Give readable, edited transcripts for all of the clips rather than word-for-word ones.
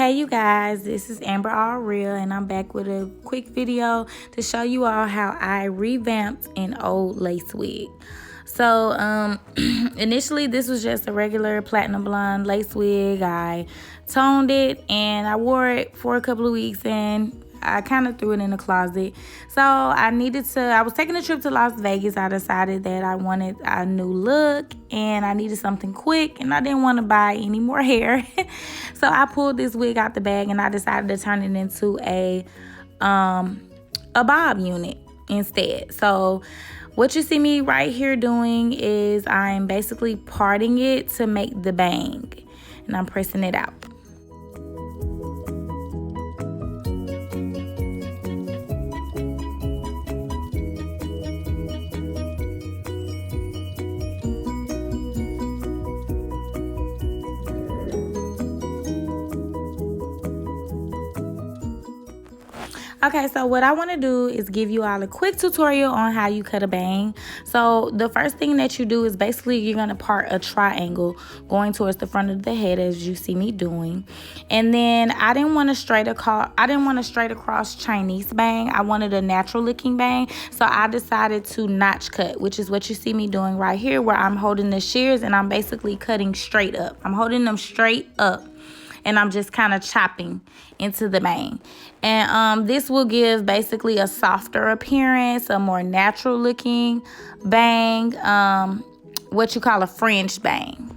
Hey you guys, this is Amber All Real and I'm back with a quick video to show you all how I revamped an old lace wig. So initially this was just a regular platinum blonde lace wig. I toned it and I wore it for a couple of weeks and I kind of threw it in the closet. So I was taking a trip to Las Vegas. I decided that I wanted a new look and I needed something quick and I didn't want to buy any more hair. So I pulled this wig out the bag and I decided to turn it into a bob unit instead. So what you see me right here doing is I'm basically parting it to make the bang and I'm pressing it out. Okay, so what I want to do is give you all a quick tutorial on how you cut a bang. So the first thing that you do is basically you're going to part a triangle going towards the front of the head as you see me doing. And then I didn't want a straight across Chinese bang. I wanted a natural looking bang. So I decided to notch cut, which is what you see me doing right here, where I'm holding the shears and I'm basically cutting straight up. I'm holding them straight up. And I'm just kind of chopping into the bang. And this will give basically a softer appearance, a more natural looking bang, what you call a fringe bang.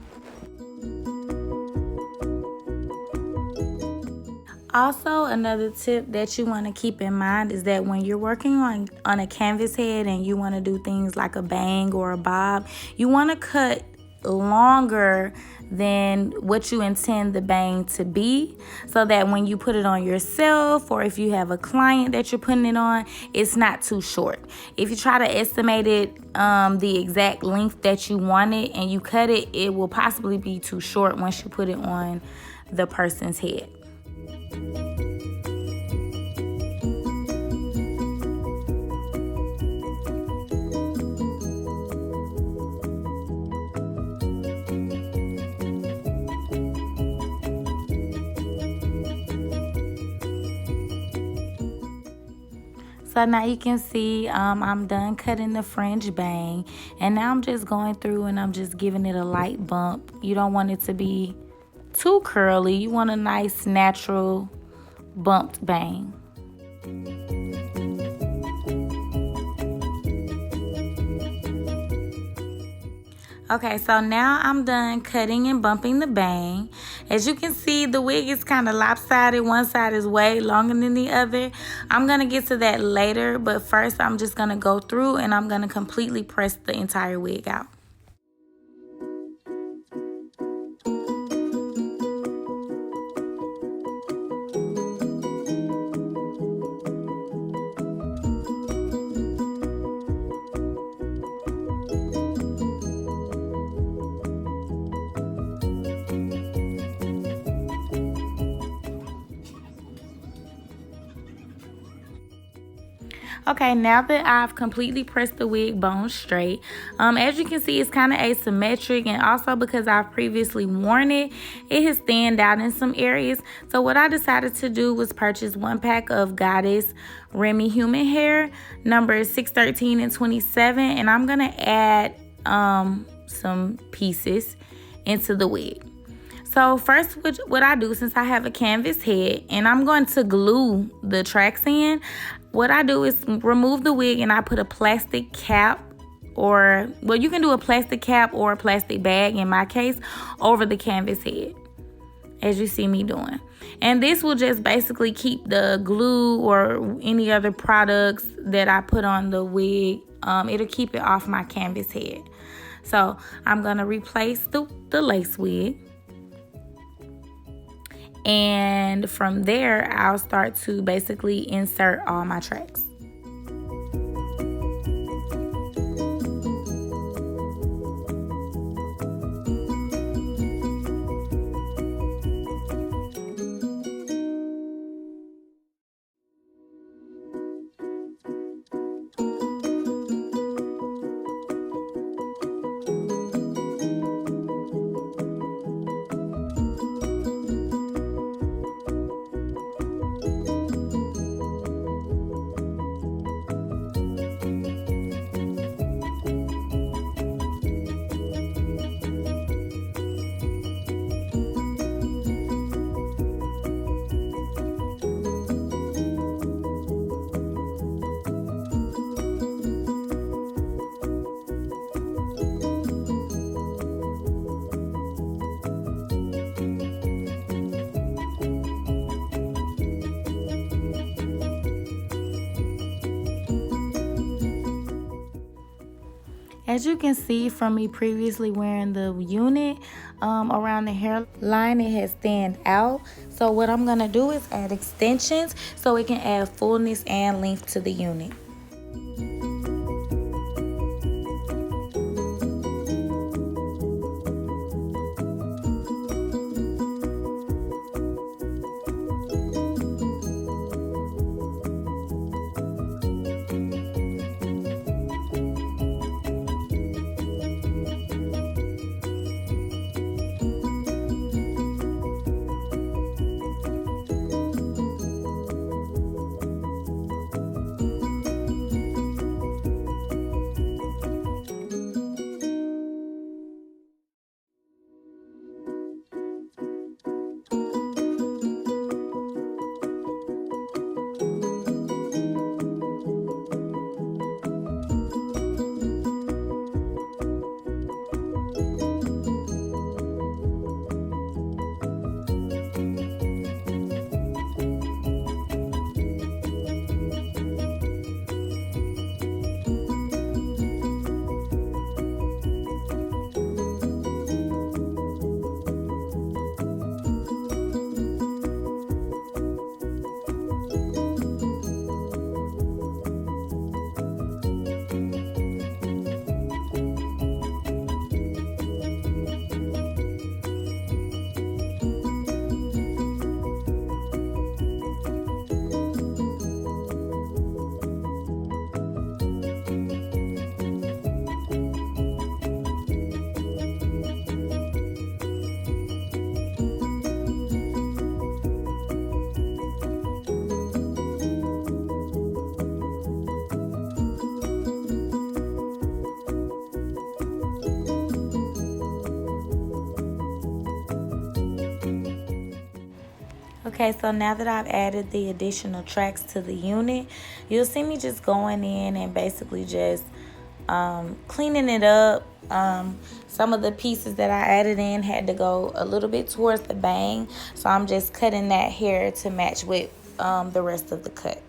Also, another tip that you want to keep in mind is that when you're working on a canvas head and you want to do things like a bang or a bob, you want to cut longer than what you intend the bang to be, so that when you put it on yourself or if you have a client that you're putting it on, it's not too short. If you try to estimate it the exact length that you want it and you cut it, it will possibly be too short once you put it on the person's head. So now you can see I'm done cutting the fringe bang, and now I'm just going through and I'm just giving it a light bump. You don't want it to be too curly. You want a nice natural bumped bang. Okay, so now I'm done cutting and bumping the bang. As you can see, the wig is kind of lopsided. One side is way longer than the other. I'm going to get to that later, but first I'm just going to go through and I'm going to completely press the entire wig out. Okay, now that I've completely pressed the wig bone straight, as you can see, it's kind of asymmetric, and also because I've previously worn it, it has thinned out in some areas. So what I decided to do was purchase one pack of Goddess Remy human hair, numbers 613 and 27, and I'm going to add some pieces into the wig. So first, what I do, since I have a canvas head and I'm going to glue the tracks in, what I do is remove the wig and I put a plastic cap, or, well, you can do a plastic cap or a plastic bag in my case, over the canvas head, as you see me doing. And this will just basically keep the glue or any other products that I put on the wig, it'll keep it off my canvas head. So I'm going to replace the lace wig. And from there, I'll start to basically insert all my tracks. As you can see from me previously wearing the unit around the hairline, it has stand out. So what I'm going to do is add extensions so it can add fullness and length to the unit. Okay, so now that I've added the additional tracks to the unit, you'll see me just going in and basically just cleaning it up. Some of the pieces that I added in had to go a little bit towards the bang, so I'm just cutting that hair to match with the rest of the cut.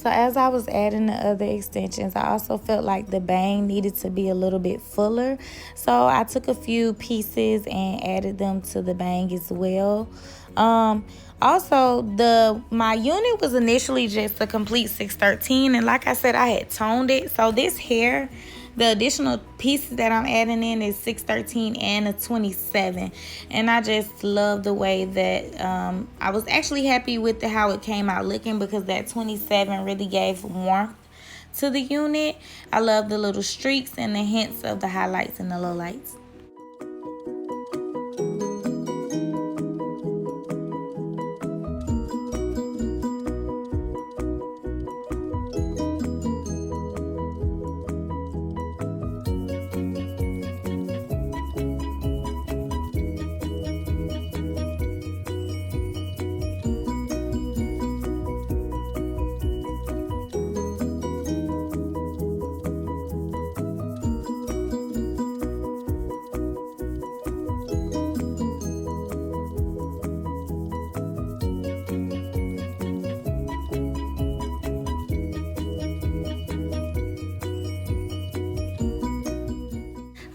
So as I was adding the other extensions, I also felt like the bang needed to be a little bit fuller. So I took a few pieces and added them to the bang as well. Also, my unit was initially just a complete 613, and like I said, I had toned it. So this hair, the additional pieces that I'm adding in is 613 and a 27, and I just love the way that I was actually happy with how it came out looking, because that 27 really gave warmth to the unit. I love the little streaks and the hints of the highlights and the lowlights.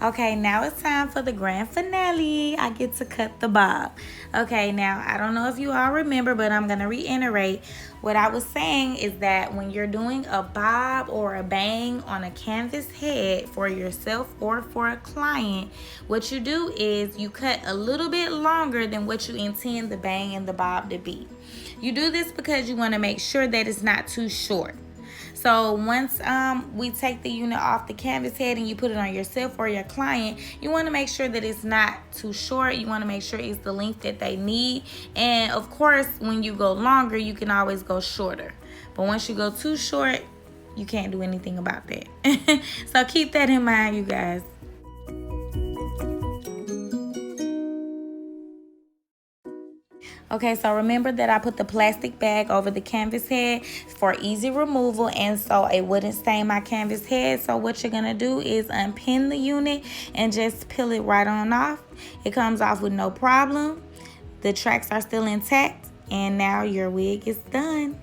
Okay, now it's time for the grand finale. I get to cut the bob. Okay, now I don't know if you all remember, but I'm going to reiterate. What I was saying is that when you're doing a bob or a bang on a canvas head for yourself or for a client, what you do is you cut a little bit longer than what you intend the bang and the bob to be. You do this because you want to make sure that it's not too short. So once we take the unit off the canvas head and you put it on yourself or your client, you want to make sure that it's not too short. You want to make sure it's the length that they need. And of course, when you go longer, you can always go shorter. But once you go too short, you can't do anything about that. So keep that in mind, you guys. Okay, so remember that I put the plastic bag over the canvas head for easy removal, and so it wouldn't stain my canvas head. So what you're gonna do is unpin the unit and just peel it right on off. It comes off with no problem. The tracks are still intact, and now your wig is done.